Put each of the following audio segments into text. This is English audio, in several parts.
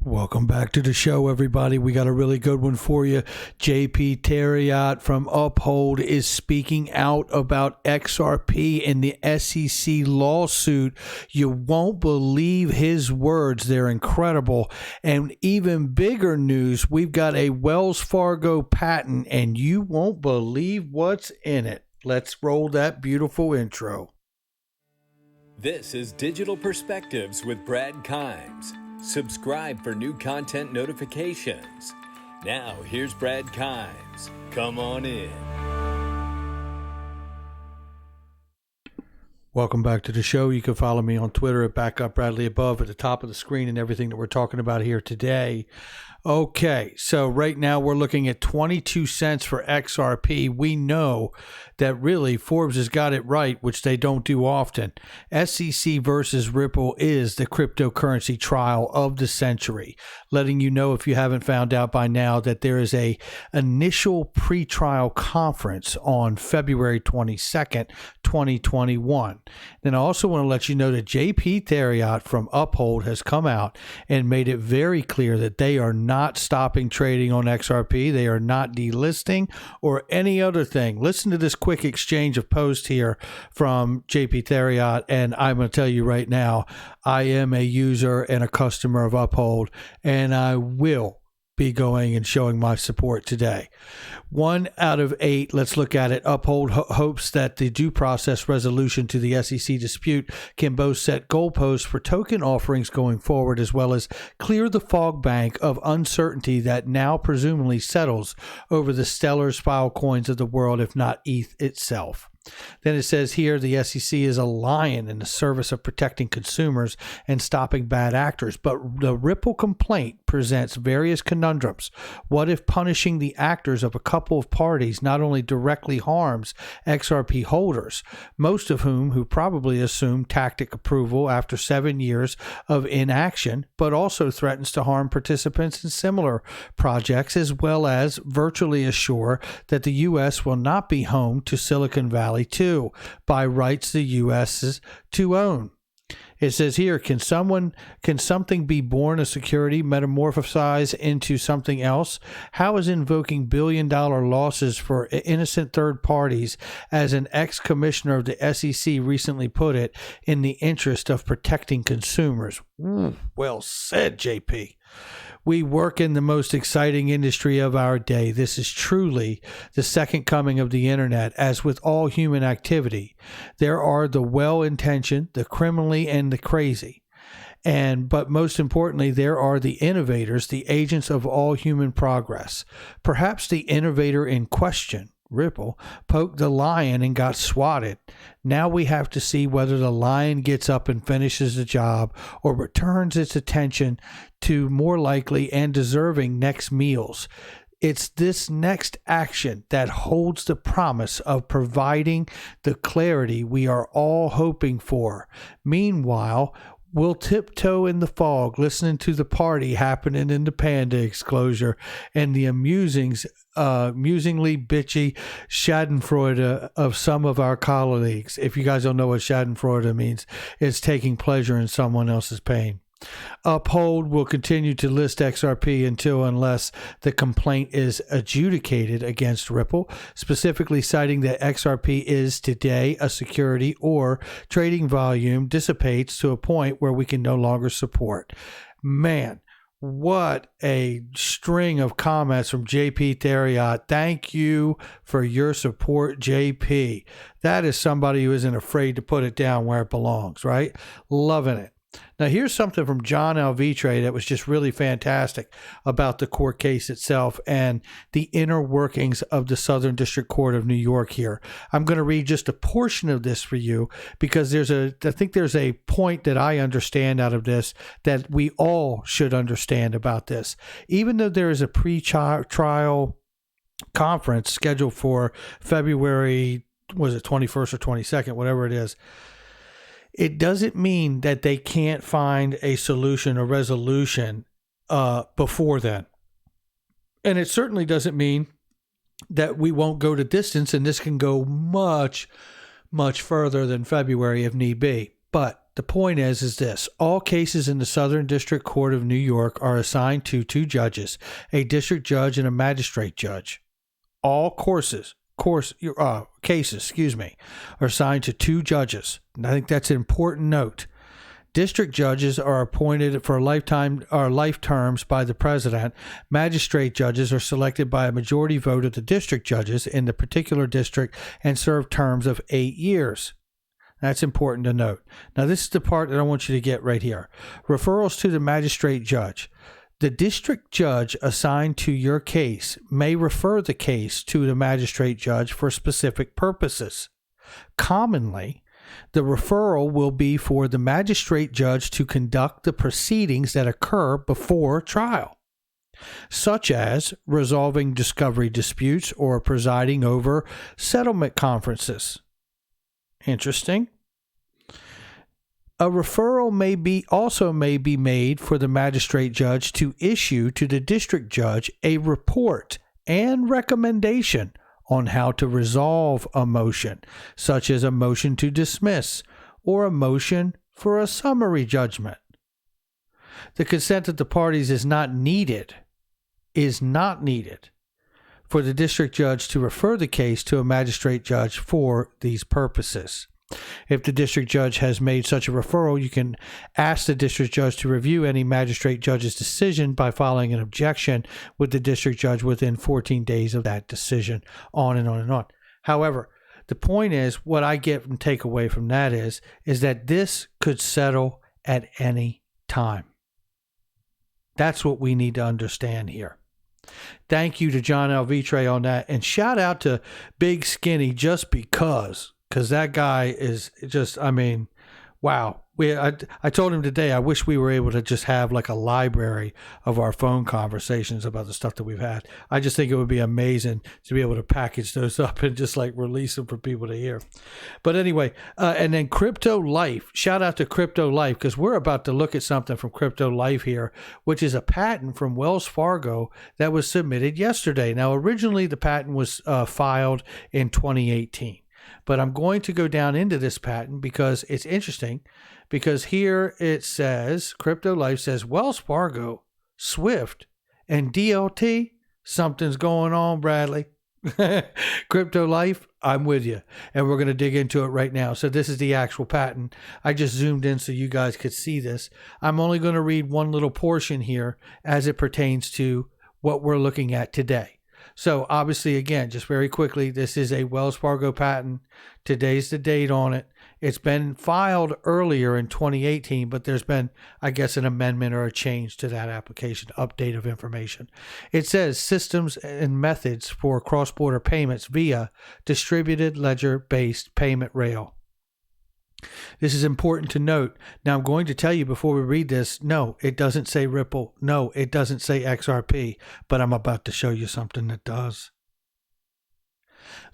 Welcome back to the show, everybody. We got a really good one for you. JP Terriot from Uphold is speaking out about XRP and the SEC lawsuit. You won't believe his words. They're incredible. And even bigger news, we've got a Wells Fargo patent, and you won't believe what's in it. Let's roll that beautiful intro. This is Digital Perspectives with Brad Kimes. Subscribe for new content notifications. Now, here's Brad Kimes. Come on in. Welcome back to the show. You can follow me on Twitter at BackupBradleyAbove at the top of the screen and everything that we're talking about here today. Okay, so right now we're looking at 22 cents for XRP. We know that really Forbes has got it right, which they don't do often. SEC versus Ripple is the cryptocurrency trial of the century, letting you know, if you haven't found out by now, that there is a initial pre-trial conference on February 22nd, 2021. Then I also want to let you know that JP Terriot from Uphold has come out and made it very clear that they are not stopping trading on XRP. They are not delisting or any other thing. Listen to this quick exchange of post here from JP Terriot, and I'm going to tell you right now, I am a user and a customer of Uphold, and I will be going and showing my support today. 1 out of 8, let's look at it. Uphold hopes that the due process resolution to the SEC dispute can both set goalposts for token offerings going forward, as well as clear the fog bank of uncertainty that now presumably settles over the stellar spile coins of the world, if not ETH itself. Then it says here the SEC is a lion in the service of protecting consumers and stopping bad actors. But the Ripple complaint presents various conundrums. What if punishing the actors of a couple of parties not only directly harms XRP holders, most of who probably assume tactic approval after 7 years of inaction, but also threatens to harm participants in similar projects, as well as virtually assure that the U.S. will not be home to Silicon Valley too, by rights the U.S. is to own. It says here, can something be born a security, metamorphosized into something else? How is invoking billion-dollar losses for innocent third parties, as an ex-commissioner of the SEC recently put it, in the interest of protecting consumers? Well said, JP. We work in the most exciting industry of our day. This is truly the second coming of the internet. As with all human activity, there are the well-intentioned, the criminally, and the crazy. But most importantly, there are the innovators, the agents of all human progress. Perhaps the innovator in question, Ripple, poked the lion and got swatted. Now we have to see whether the lion gets up and finishes the job or returns its attention to more likely and deserving next meals. It's this next action that holds the promise of providing the clarity we are all hoping for. Meanwhile, we'll tiptoe in the fog, listening to the party happening in the Panda exclosure and the amusingly bitchy schadenfreude of some of our colleagues. If you guys don't know what schadenfreude means, it's taking pleasure in someone else's pain. Uphold will continue to list XRP unless the complaint is adjudicated against Ripple, specifically citing that XRP is today a security or trading volume dissipates to a point where we can no longer support. Man, what a string of comments from JP Terriot. Thank you for your support, JP. That is somebody who isn't afraid to put it down where it belongs, right? Loving it. Now, here's something from John Alvitre that was just really fantastic about the court case itself and the inner workings of the Southern District Court of New York here. I'm going to read just a portion of this for you because I think there's a point that I understand out of this that we all should understand about this. Even though there is a pre-trial conference scheduled for February, was it 21st or 22nd, whatever it is, it doesn't mean that they can't find a solution or resolution before then. And it certainly doesn't mean that we won't go to distance, and this can go much, much further than February if need be. But the point is this. All cases in the Southern District Court of New York are assigned to two judges, a district judge and a magistrate judge. All cases, are assigned to two judges. And I think that's an important note. District judges are appointed for life terms by the president. Magistrate judges are selected by a majority vote of the district judges in the particular district and serve terms of 8 years. That's important to note. Now, this is the part that I want you to get right here. Referrals to the magistrate judge. The district judge assigned to your case may refer the case to the magistrate judge for specific purposes. Commonly, the referral will be for the magistrate judge to conduct the proceedings that occur before trial, such as resolving discovery disputes or presiding over settlement conferences. Interesting. A referral may be made for the magistrate judge to issue to the district judge a report and recommendation on how to resolve a motion, such as a motion to dismiss or a motion for a summary judgment. The consent of the parties is not needed for the district judge to refer the case to a magistrate judge for these purposes. If the district judge has made such a referral, you can ask the district judge to review any magistrate judge's decision by filing an objection with the district judge within 14 days of that decision, on and on and on. However, the point is, what I get and take away from that is that this could settle at any time. That's what we need to understand here. Thank you to John Alvitre on that. And shout out to Big Skinny just because that guy is just, wow. I told him today, I wish we were able to just have like a library of our phone conversations about the stuff that we've had. I just think it would be amazing to be able to package those up and just like release them for people to hear. But anyway, and then Crypto Life, shout out to Crypto Life, because we're about to look at something from Crypto Life here, which is a patent from Wells Fargo that was submitted yesterday. Now, originally the patent was filed in 2018. But I'm going to go down into this patent because it's interesting, because here it says, Crypto Life says, Wells Fargo, Swift, and DLT, something's going on, Bradley. Crypto Life, I'm with you. And we're going to dig into it right now. So this is the actual patent. I just zoomed in so you guys could see this. I'm only going to read one little portion here as it pertains to what we're looking at today. So obviously, again, just very quickly, this is a Wells Fargo patent. Today's the date on it. It's been filed earlier in 2018, but there's been, I guess, an amendment or a change to that application, update of information. It says systems and methods for cross-border payments via distributed ledger-based payment rail. This is important to note. Now, I'm going to tell you before we read this, no, it doesn't say Ripple. No, it doesn't say XRP, but I'm about to show you something that does.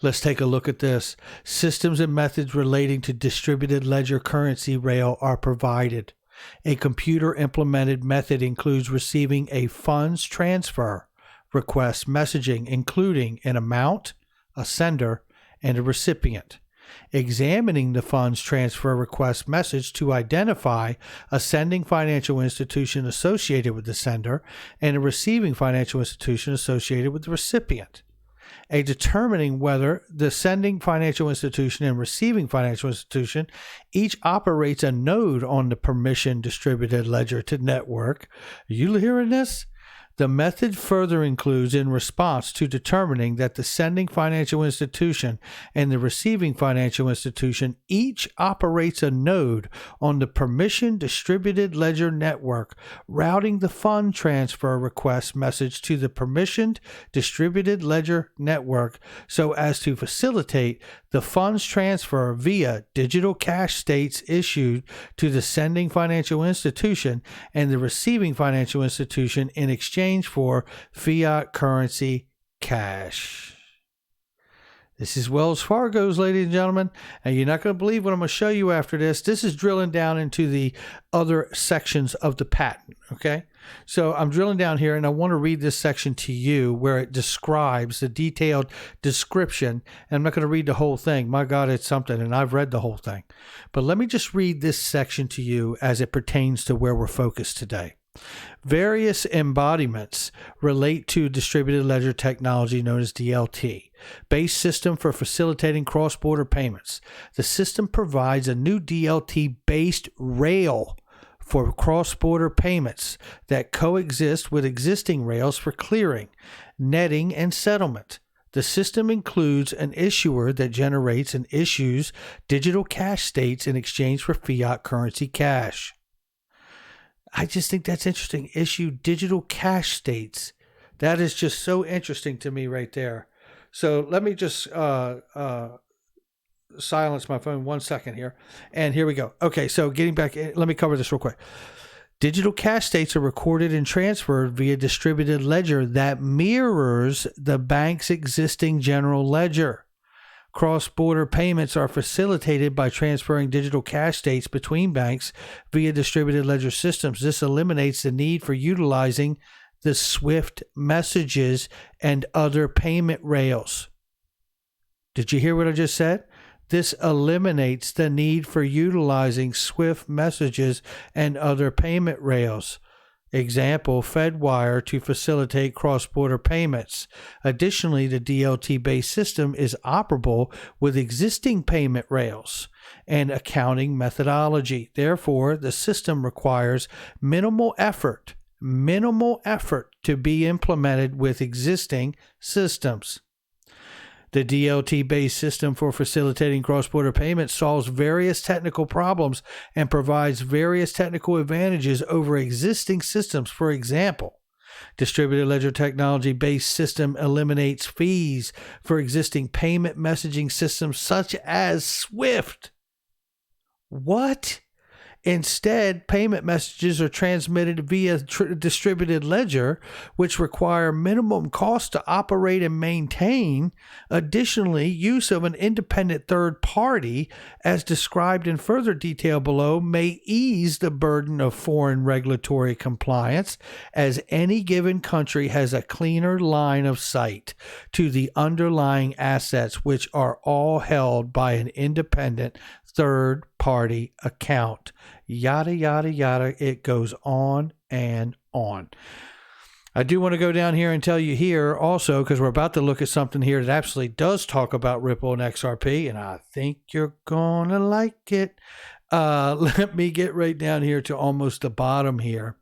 Let's take a look at this. Systems and methods relating to distributed ledger currency rail are provided. A computer-implemented method includes receiving a funds transfer request messaging, including an amount, a sender, and a recipient. Examining the funds transfer request message to identify a sending financial institution associated with the sender and a receiving financial institution associated with the recipient. Determining whether the sending financial institution and receiving financial institution each operates a node on the permission distributed ledger to network. Are you hearing this? The method further includes, in response to determining that the sending financial institution and the receiving financial institution each operates a node on the permission distributed ledger network, routing the fund transfer request message to the permissioned distributed ledger network so as to facilitate the funds transfer via digital cash states issued to the sending financial institution and the receiving financial institution in exchange for fiat currency cash. This is Wells Fargo's, ladies and gentlemen, and you're not going to believe what I'm going to show you after this. This is drilling down into the other sections of the patent, okay? So I'm drilling down here, and I want to read this section to you where it describes the detailed description, and I'm not going to read the whole thing. My God, it's something, and I've read the whole thing. But let me just read this section to you as it pertains to where we're focused today. Various embodiments relate to distributed ledger technology known as DLT, base system for facilitating cross-border payments. The system provides a new DLT-based rail for cross-border payments that coexist with existing rails for clearing, netting, and settlement. The system includes an issuer that generates and issues digital cash states in exchange for fiat currency cash. I just think that's interesting. Issue digital cash states. That is just so interesting to me right there. So let me just silence my phone 1 second here. And here we go. Okay, so getting back, let me cover this real quick. Digital cash states are recorded and transferred via distributed ledger that mirrors the bank's existing general ledger. Cross-border payments are facilitated by transferring digital cash states between banks via distributed ledger systems. This eliminates the need for utilizing the SWIFT messages and other payment rails. Did you hear what I just said? This eliminates the need for utilizing SWIFT messages and other payment rails. Example, FedWire to facilitate cross-border payments. Additionally, the DLT-based system is operable with existing payment rails and accounting methodology. Therefore, the system requires minimal effort to be implemented with existing systems. The DLT-based system for facilitating cross-border payments solves various technical problems and provides various technical advantages over existing systems. For example, distributed ledger technology-based system eliminates fees for existing payment messaging systems such as SWIFT. What? Instead, payment messages are transmitted via distributed ledger, which require minimum cost to operate and maintain. Additionally, use of an independent third party, as described in further detail below, may ease the burden of foreign regulatory compliance, as any given country has a cleaner line of sight to the underlying assets, which are all held by an independent third-party account. Yada, yada, yada. It goes on and on. I do want to go down here and tell you here also, because we're about to look at something here that absolutely does talk about Ripple and XRP, and I think you're going to like it. Let me get right down here to almost the bottom here.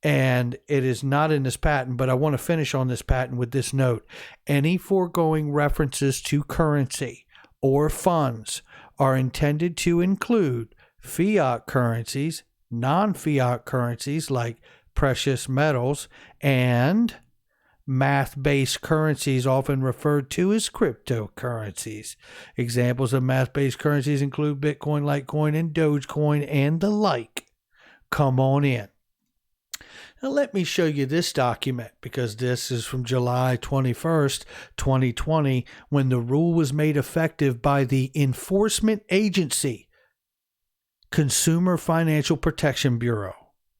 And it is not in this patent, but I want to finish on this patent with this note. Any foregoing references to currency or funds are intended to include fiat currencies, non-fiat currencies like precious metals, and math-based currencies often referred to as cryptocurrencies. Examples of math-based currencies include Bitcoin, Litecoin, and Dogecoin, and the like. Come on in. Now let me show you this document, because this is from July 21st, 2020, when the rule was made effective by the enforcement agency, Consumer Financial Protection Bureau.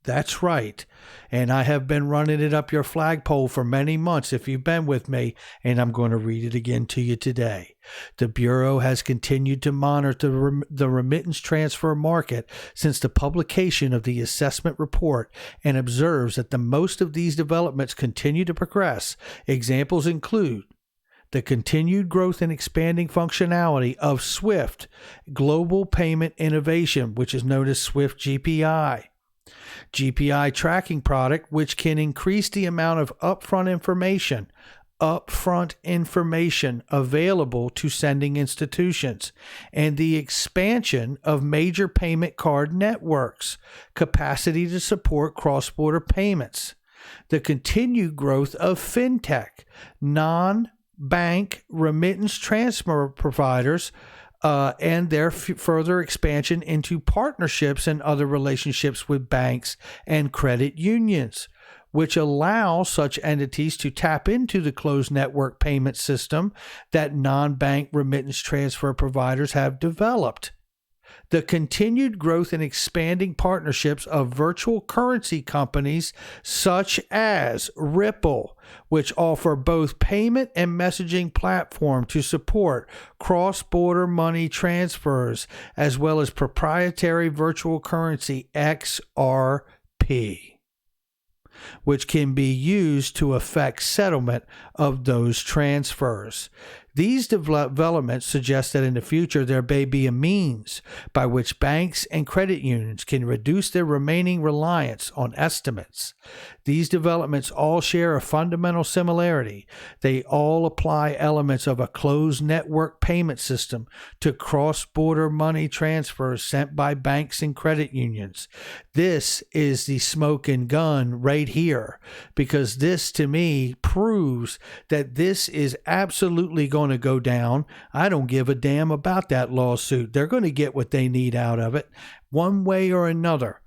That's right. And I have been running it up your flagpole for many months if you've been with me, and I'm going to read it again to you today. The Bureau has continued to monitor the remittance transfer market since the publication of the assessment report and observes that the most of these developments continue to progress. Examples include the continued growth and expanding functionality of SWIFT, Global Payment Innovation, which is known as SWIFT GPI. GPI tracking product, which can increase the amount of upfront information available to sending institutions, and the expansion of major payment card networks, capacity to support cross-border payments, the continued growth of fintech, non-bank remittance transfer providers, and their further expansion into partnerships and other relationships with banks and credit unions. which allow such entities to tap into the closed network payment system that non-bank remittance transfer providers have developed. The continued growth and expanding partnerships of virtual currency companies such as Ripple, which offer both payment and messaging platform to support cross-border money transfers, as well as proprietary virtual currency XRP, which can be used to effect settlement of those transfers. These developments suggest that in the future there may be a means by which banks and credit unions can reduce their remaining reliance on estimates. These developments all share a fundamental similarity. They all apply elements of a closed network payment system to cross-border money transfers sent by banks and credit unions. This is the smoking gun right here, because this to me proves that this is absolutely going to go down. I don't give a damn about that lawsuit. They're going to get what they need out of it one way or another.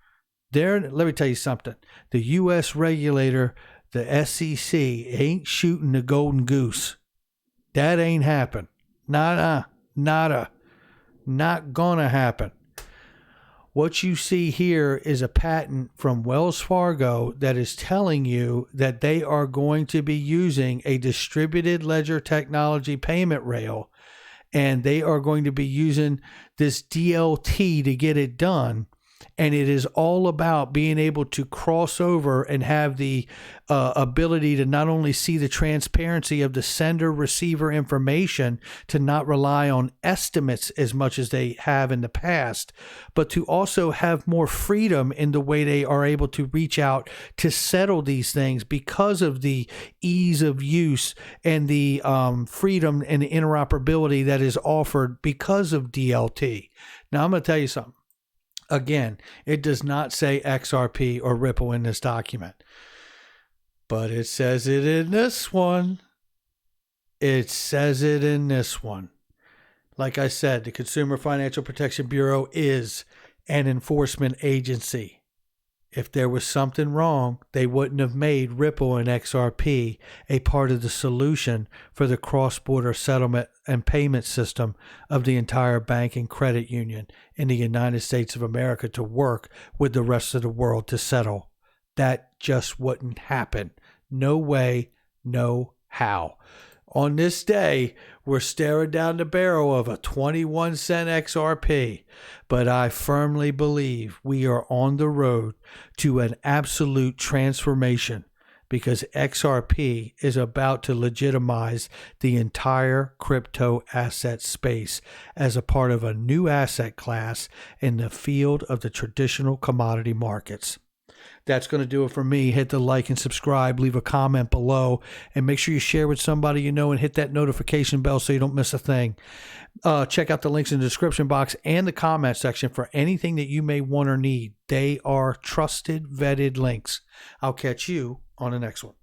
Let me tell you something. The U.S. regulator, the SEC, ain't shooting the golden goose. That ain't happen. Not gonna happen. What you see here is a patent from Wells Fargo that is telling you that they are going to be using a distributed ledger technology payment rail, and they are going to be using this DLT to get it done. And it is all about being able to cross over and have the ability to not only see the transparency of the sender-receiver information, to not rely on estimates as much as they have in the past, but to also have more freedom in the way they are able to reach out to settle these things because of the ease of use and the freedom and the interoperability that is offered because of DLT. Now, I'm going to tell you something. Again, it does not say XRP or Ripple in this document, but it says it in this one. It says it in this one. Like I said, the Consumer Financial Protection Bureau is an enforcement agency. If there was something wrong, they wouldn't have made Ripple and XRP a part of the solution for the cross-border settlement and payment system of the entire bank and credit union in the United States of America to work with the rest of the world to settle. That just wouldn't happen. No way, no how. On this day, we're staring down the barrel of a 21-cent XRP, but I firmly believe we are on the road to an absolute transformation, because XRP is about to legitimize the entire crypto asset space as a part of a new asset class in the field of the traditional commodity markets. That's going to do it for me. Hit the like and subscribe, leave a comment below, and make sure you share with somebody you know and hit that notification bell so you don't miss a thing. Check out the links in the description box and the comment section for anything that you may want or need. They are trusted, vetted links. I'll catch you on the next one.